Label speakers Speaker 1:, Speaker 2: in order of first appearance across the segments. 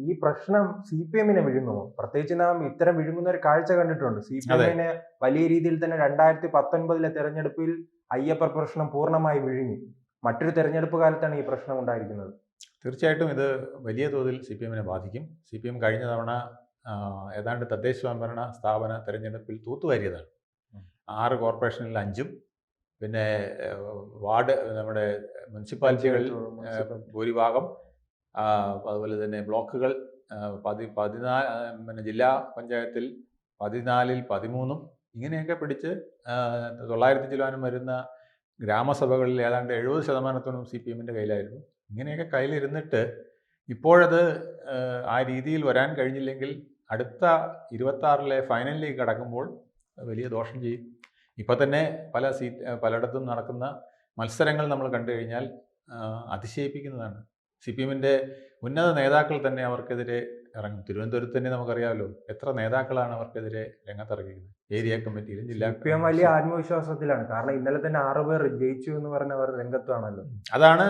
Speaker 1: ഈ പ്രശ്നം CPM-നെ വിഴുങ്ങുമോ? പ്രത്യേകിച്ച് നാം ഇത്തരം വിഴുങ്ങുന്ന ഒരു കാഴ്ച കണ്ടിട്ടുണ്ട്. CPM-നെ വലിയ രീതിയിൽ തന്നെ 2019 തെരഞ്ഞെടുപ്പിൽ അയ്യപ്പ പ്രശ്നം പൂർണ്ണമായി വിഴുങ്ങി. മറ്റൊരു തെരഞ്ഞെടുപ്പ് കാലത്താണ് ഈ പ്രശ്നം ഉണ്ടായിരിക്കുന്നത്.
Speaker 2: തീർച്ചയായിട്ടും ഇത് വലിയ തോതിൽ CPM-നെ ബാധിക്കും. CPM കഴിഞ്ഞ തവണ ഏതാണ്ട് തദ്ദേശ സ്വയംഭരണ സ്ഥാപന തെരഞ്ഞെടുപ്പിൽ തൂത്തുവാരിയതാണ്. 6 കോർപ്പറേഷനിൽ 5ഉം പിന്നെ വാർഡ് നമ്മുടെ മുനിസിപ്പാലിറ്റികളിൽ ഭൂരിഭാഗം, അതുപോലെ തന്നെ ബ്ലോക്കുകൾ 14, പിന്നെ ജില്ലാ പഞ്ചായത്തിൽ 14-ൽ 13ഉം ഇങ്ങനെയൊക്കെ പിടിച്ച് 900 ചിലവാനും വരുന്ന ഗ്രാമസഭകളിൽ ഏതാണ്ട് 70% CPM-ന്റെ കയ്യിലായിരുന്നു. ഇങ്ങനെയൊക്കെ കയ്യിലിരുന്നിട്ട് ഇപ്പോഴത് ആ രീതിയിൽ വരാൻ കഴിഞ്ഞില്ലെങ്കിൽ അടുത്ത 26-ലെ ഫൈനലിലേക്ക് കടക്കുമ്പോൾ വലിയ ദോഷം ചെയ്യും. ഇപ്പോൾ തന്നെ പലയിടത്തും നടക്കുന്ന മത്സരങ്ങൾ നമ്മൾ കണ്ടു കഴിഞ്ഞാൽ അതിശയിപ്പിക്കുന്നതാണ്. CPM-ന്റെ ഉന്നത നേതാക്കൾ തന്നെ അവർക്കെതിരെ ഇറങ്ങും. തിരുവനന്തപുരത്ത് തന്നെ നമുക്കറിയാമല്ലോ എത്ര നേതാക്കളാണ് അവർക്കെതിരെ രംഗത്തിറങ്ങിയിരിക്കുന്നത്. ഏരിയ കമ്മിറ്റിയിലും ജില്ലാ
Speaker 1: CPM വലിയ ആത്മവിശ്വാസത്തിലാണ്. കാരണം ഇന്നലെ തന്നെ 6 പേർ ജയിച്ചു എന്ന് പറഞ്ഞവർ രംഗത്താണല്ലോ.
Speaker 2: അതാണ്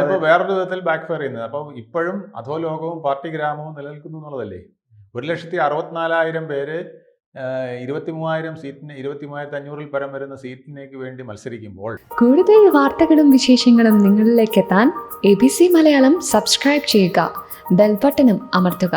Speaker 2: ഇപ്പോൾ വേറൊരു വിധത്തിൽ ബാക്ക് ഫയർ ചെയ്യുന്നത്. അപ്പോൾ ഇപ്പോഴും അധോലോകവും പാർട്ടി ഗ്രാമവും നിലനിൽക്കുന്നു എന്നുള്ളതല്ലേ. 1,64,000 പേര് 23,000 സീറ്റിന് 23,500-ൽ പരം വരുന്ന സീറ്റിനേക്ക് വേണ്ടി മത്സരിക്കുമ്പോൾ
Speaker 3: കൂടുതൽ വാർത്തകളും വിശേഷങ്ങളും നിങ്ങളിലേക്ക് എത്താൻ ABC മലയാളം സബ്സ്ക്രൈബ് ചെയ്യുക, ബെൽ ബട്ടണും അമർത്തുക.